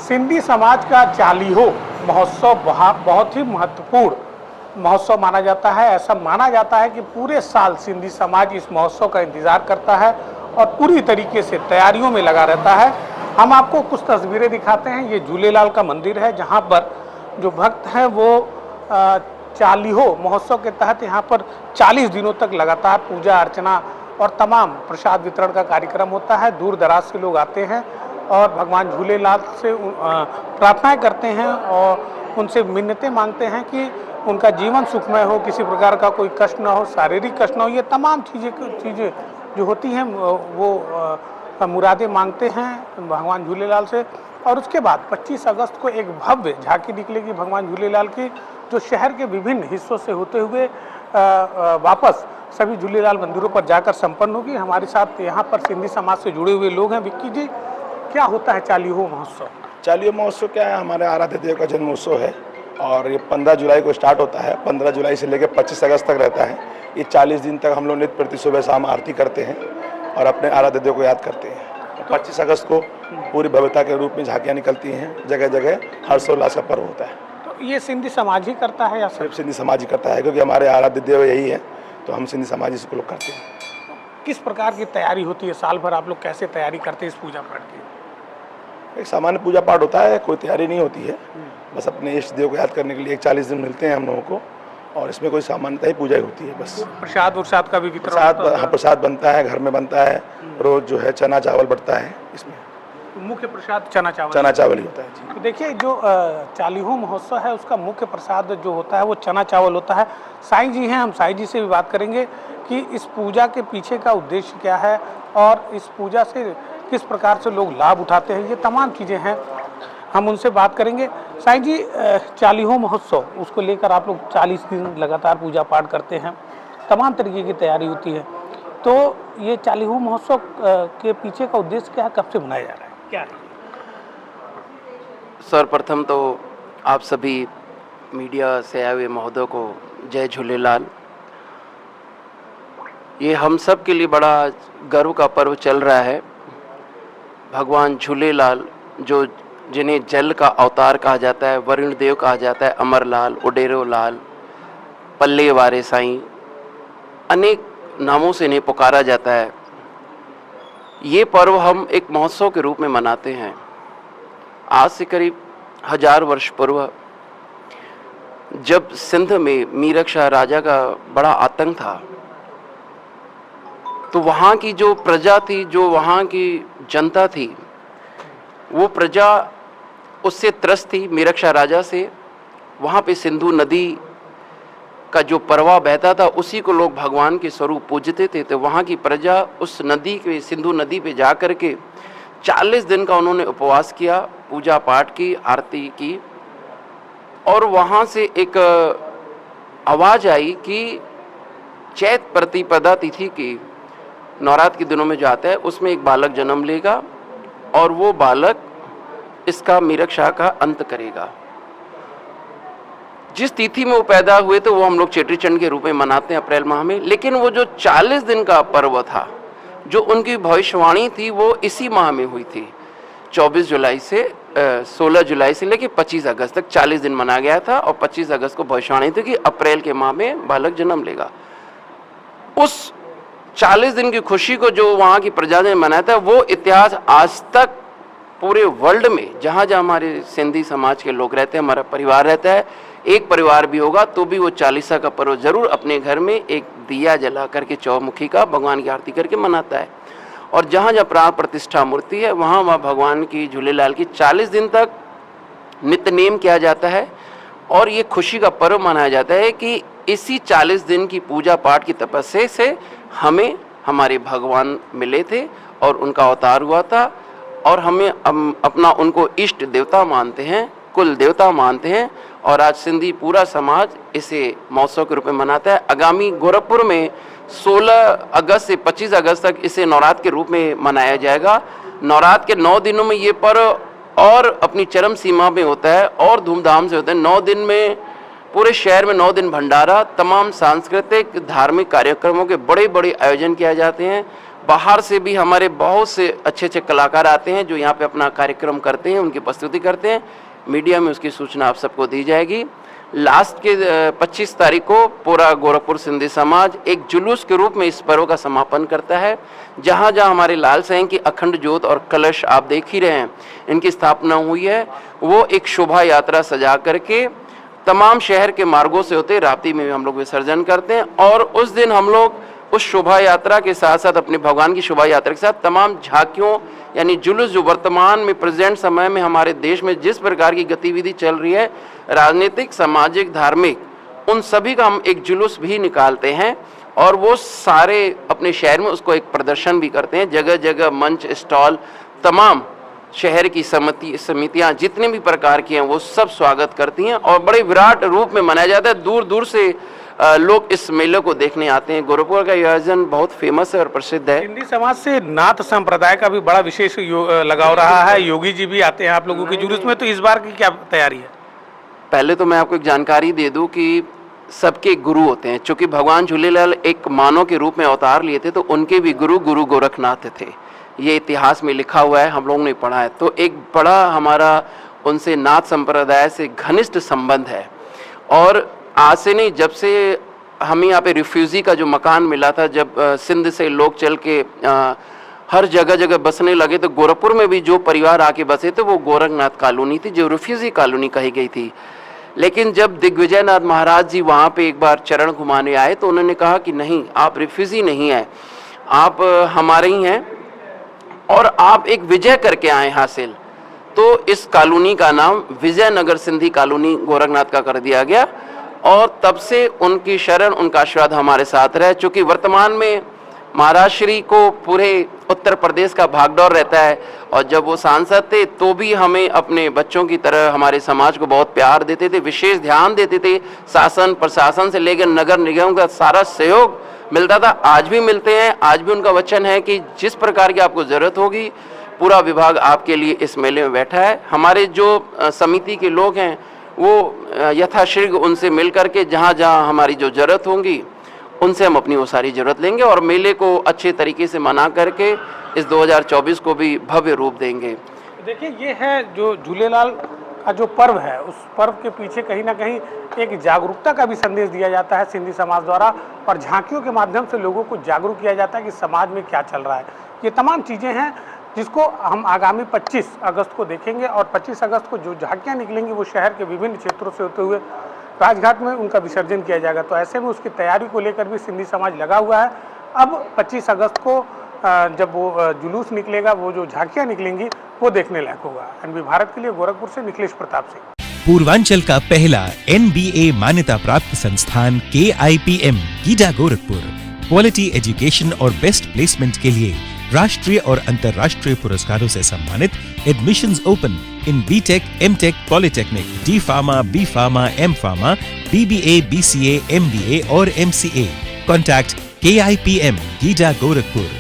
सिंधी समाज का चालीहो महोत्सव बहुत ही महत्वपूर्ण महोत्सव माना जाता है। ऐसा माना जाता है कि पूरे साल सिंधी समाज इस महोत्सव का इंतजार करता है और पूरी तरीके से तैयारियों में लगा रहता है। हम आपको कुछ तस्वीरें दिखाते हैं। ये झूलेलाल का मंदिर है, जहाँ पर जो भक्त हैं वो चालीहो महोत्सव के तहत यहाँ पर 40 दिनों तक लगातार पूजा अर्चना और तमाम प्रसाद वितरण का कार्यक्रम होता है। दूर दराज से लोग आते हैं और भगवान झूलेलाल से प्रार्थनाएं करते हैं और उनसे मिन्नतें मांगते हैं कि उनका जीवन सुखमय हो, किसी प्रकार का कोई कष्ट ना हो, शारीरिक कष्ट ना हो। ये तमाम चीज़ें जो होती हैं वो मुरादें मांगते हैं भगवान झूलेलाल से। और उसके बाद 25 अगस्त को एक भव्य झांकी निकलेगी भगवान झूलेलाल की, जो शहर के विभिन्न हिस्सों से होते हुए वापस सभी झूलेलाल मंदिरों पर जाकर संपन्न होगी। हमारे साथ यहाँ पर सिंधी समाज से जुड़े हुए लोग हैं। विक्की जी, क्या होता है चालीहो महोत्सव? चालीहो महोत्सव क्या है? हमारे आराध्य देव का जन्मोत्सव है और ये 15 जुलाई को स्टार्ट होता है। 15 जुलाई से लेकर 25 अगस्त तक रहता है। ये 40 दिन तक हम लोग नित्य प्रति सुबह शाम आरती करते हैं और अपने आराध्य देव को याद करते हैं। 25 अगस्त को पूरी भव्यता के रूप में झांकियाँ निकलती हैं, जगह जगह हर्षोल्लास का पर्व होता है। तो ये सिंधी समाज ही करता है या सिर्फ सिंधी समाज ही करता है, क्योंकि हमारे आराध्य देव यही है, तो हम सिंधी समाज इसको लोग करते हैं। किस प्रकार की तैयारी होती है? साल भर आप लोग कैसे तैयारी करते हैं इस पूजा पाठ की? एक सामान्य पूजा पाठ होता है, कोई तैयारी नहीं होती है। बस अपने इष्ट देव को याद करने के लिए 40 दिन मिलते हैं हम लोगों को, और इसमें कोई सामान्यता ही पूजा ही होती है बस। प्रसाद का भी वितरण? प्रसाद बनता है, घर में बनता है। रोज जो है चना चावल बढ़ता है। इसमें मुख्य प्रसाद चना चावल ही होता है जी। तो देखिए, जो चालीहो महोत्सव है उसका मुख्य प्रसाद जो होता है वो चना चावल होता है। साईं जी हैं, हम साईं जी से भी बात करेंगे कि इस पूजा के पीछे का उद्देश्य क्या है और इस पूजा से किस प्रकार से लोग लाभ उठाते हैं। ये तमाम चीज़ें हैं, हम उनसे बात करेंगे। साईं जी, चालीहो महोत्सव उसको लेकर आप लोग 40 दिन लगातार पूजा पाठ करते हैं, तमाम तरीके की तैयारी होती है। तो ये चालीहो महोत्सव के पीछे का उद्देश्य क्या है, कब से मनाया जा रहा है, क्या है? सर्वप्रथम तो आप सभी मीडिया से आए हुए महोदय को जय झूलेलाल। ये हम सब के लिए बड़ा गर्व का पर्व चल रहा है। भगवान झूलेलाल जो जिन्हें जल का अवतार कहा जाता है, वरुण देव कहा जाता है, अमरलाल, उडेरो लाल, पल्ले वारे साईं, अनेक नामों से इन्हें पुकारा जाता है। ये पर्व हम एक महोत्सव के रूप में मनाते हैं। आज से करीब 1000 वर्ष पूर्व जब सिंध में मीरक शाह राजा का बड़ा आतंक था, तो वहाँ की जो प्रजा थी, जो वहाँ की जनता थी, वो प्रजा उससे त्रस्त थी, मीरक शाह राजा से। वहाँ पे सिंधु नदी का जो प्रवाह बहता था, उसी को लोग भगवान के स्वरूप पूजते थे। तो वहाँ की प्रजा उस नदी के, सिंधु नदी पे जा कर के 40 दिन का उन्होंने उपवास किया, पूजा पाठ की, आरती की। और वहाँ से एक आवाज़ आई कि चैत प्रतिपदा तिथि की नवरात्र के दिनों में जो आता है, उसमें एक बालक जन्म लेगा और वो बालक इसका मीरक शाह का अंत करेगा। जिस तिथि में वो पैदा हुए तो वो हम लोग चेटी चंड के रूप में मनाते हैं अप्रैल माह में। लेकिन वो जो 40 दिन का पर्व था, जो उनकी भविष्यवाणी थी, वो इसी माह में हुई थी। 24 जुलाई से 16 जुलाई से लेकर 25 अगस्त तक 40 दिन मनाया गया था और 25 अगस्त को भविष्यवाणी थी कि अप्रैल के माह में बालक जन्म लेगा। उस 40 दिन की खुशी को जो वहाँ की प्रजा ने मनाया था, वो इतिहास आज तक पूरे वर्ल्ड में जहाँ जहाँ हमारे सिंधी समाज के लोग रहते हैं, हमारा परिवार रहता है, एक परिवार भी होगा तो भी वो 40सा का पर्व जरूर अपने घर में एक दिया जला करके चौमुखी का भगवान की आरती करके मनाता है। और जहाँ जहाँ प्राण प्रतिष्ठा मूर्ति है, वहाँ वहाँ भगवान की, झूलेलाल की 40 दिन तक नित्य नेम किया जाता है। और ये खुशी का पर्व मनाया जाता है कि इसी 40 दिन की पूजा पाठ की तपस्या से हमें हमारे भगवान मिले थे और उनका अवतार हुआ था, और हमें अपना उनको इष्ट देवता मानते हैं, कुल देवता मानते हैं। और आज सिंधी पूरा समाज इसे महोत्सव के रूप में मनाता है। आगामी गोरखपुर में 16 अगस्त से 25 अगस्त तक इसे नवरात्र के रूप में मनाया जाएगा। नवरात्र के 9 दिनों में ये पर्व और अपनी चरम सीमा में होता है और धूमधाम से होता है। 9 दिन में पूरे शहर में 9 दिन भंडारा, तमाम सांस्कृतिक धार्मिक कार्यक्रमों के बड़े बड़े आयोजन किए जाते हैं। बाहर से भी हमारे बहुत से अच्छे अच्छे कलाकार आते हैं जो यहाँ पे अपना कार्यक्रम करते हैं, उनकी प्रस्तुति करते हैं। मीडिया में उसकी सूचना आप सबको दी जाएगी। लास्ट के 25 तारीख को पूरा गोरखपुर सिंधी समाज एक जुलूस के रूप में इस पर्व का समापन करता है। जहाँ जहाँ हमारे लाल साईं की अखंड ज्योत और कलश आप देख ही रहे हैं, इनकी स्थापना हुई है, वो एक शोभा यात्रा सजा करके तमाम शहर के मार्गों से होते राप्ती में हम लोग विसर्जन करते हैं। और उस दिन हम लोग उस शोभा यात्रा के साथ साथ अपने भगवान की शोभा यात्रा के साथ तमाम झांकियों यानी जुलूस जो वर्तमान में प्रेजेंट समय में हमारे देश में जिस प्रकार की गतिविधि चल रही है, राजनीतिक, सामाजिक, धार्मिक, उन सभी का हम एक जुलूस भी निकालते हैं और वो सारे अपने शहर में उसको एक प्रदर्शन भी करते हैं। जगह जगह मंच, स्टॉल, तमाम शहर की समितियां जितने भी प्रकार की हैं वो सब स्वागत करती हैं और बड़े विराट रूप में मनाया जाता है। दूर दूर से लोग इस मेले को देखने आते हैं। गोरखपुर का आयोजन बहुत फेमस है और प्रसिद्ध है। सिंधी समाज से नाथ संप्रदाय का भी बड़ा विशेष लगाव रहा है। योगी जी भी आते हैं आप लोगों के जुलूस में, तो इस बार की क्या तैयारी है? पहले तो मैं आपको एक जानकारी दे दूं कि सबके गुरु होते हैं। चूंकि भगवान झूलेलाल एक मानव के रूप में अवतार लिए थे, तो उनके भी गुरु गुरु गोरखनाथ थे। ये इतिहास में लिखा हुआ है, हम लोगों ने पढ़ा है। तो एक बड़ा हमारा उनसे नाथ संप्रदाय से घनिष्ठ संबंध है। और आज से नहीं, जब से हमें यहाँ पे रिफ्यूजी का जो मकान मिला था, जब सिंध से लोग चल के हर जगह जगह बसने लगे, तो गोरखपुर में भी जो परिवार आके बसे थे वो गोरखनाथ कॉलोनी थी, जो रिफ्यूजी कॉलोनी कही गई थी। लेकिन जब दिग्विजय नाथ महाराज जी वहाँ पे एक बार चरण घुमाने आए तो उन्होंने कहा कि नहीं, आप रिफ्यूजी नहीं हैं, आप हमारे ही हैं और आप एक विजय करके आए हासिल। तो इस कॉलोनी का नाम विजयनगर सिंधी कॉलोनी गोरखनाथ का कर दिया गया और तब से उनकी शरण, उनका आशीर्वाद हमारे साथ रहे। चूँकि वर्तमान में महाराज श्री को पूरे उत्तर प्रदेश का भागदौड़ रहता है और जब वो सांसद थे तो भी हमें अपने बच्चों की तरह हमारे समाज को बहुत प्यार देते थे, विशेष ध्यान देते थे। शासन प्रशासन से लेकर नगर निगम का सारा सहयोग मिलता था, आज भी मिलते हैं। आज भी उनका वचन है कि जिस प्रकार की आपको ज़रूरत होगी पूरा विभाग आपके लिए इस मेले में बैठा है। हमारे जो समिति के लोग हैं वो यथाशीघ्र उनसे मिल करके जहाँ जहाँ हमारी जो ज़रूरत होंगी उनसे हम अपनी वो सारी ज़रूरत लेंगे और मेले को अच्छे तरीके से मना करके इस 2024 को भी भव्य रूप देंगे। देखिए, ये है जो झूलेलाल का जो पर्व है, उस पर्व के पीछे कहीं ना कहीं एक जागरूकता का भी संदेश दिया जाता है सिंधी समाज द्वारा और झांकियों के माध्यम से लोगों को जागरूक किया जाता है कि समाज में क्या चल रहा है। ये तमाम चीज़ें हैं जिसको हम आगामी 25 अगस्त को देखेंगे और 25 अगस्त को जो झांकियाँ निकलेंगी वो शहर के विभिन्न क्षेत्रों से होते हुए राजघाट में उनका विसर्जन किया जाएगा। तो ऐसे में उसकी तैयारी को लेकर भी सिंधी समाज लगा हुआ है। अब 25 अगस्त को जब वो जुलूस निकलेगा, वो जो झांकियाँ निकलेंगी वो देखने लायक होगा। एनबी भारत के लिए गोरखपुर से निखिलेश प्रताप सिंह। पूर्वांचल का पहला NBA मान्यता प्राप्त संस्थान KIPM GIDA Gorakhpur quality education और बेस्ट प्लेसमेंट के लिए राष्ट्रीय और अंतर्राष्ट्रीय पुरस्कारों से सम्मानित। Admissions open in BTech, MTech, Polytechnic, D Pharma, B Pharma, M Pharma, BBA, BCA, MBA और MCA. Contact KIPM GIDA Gorakhpur.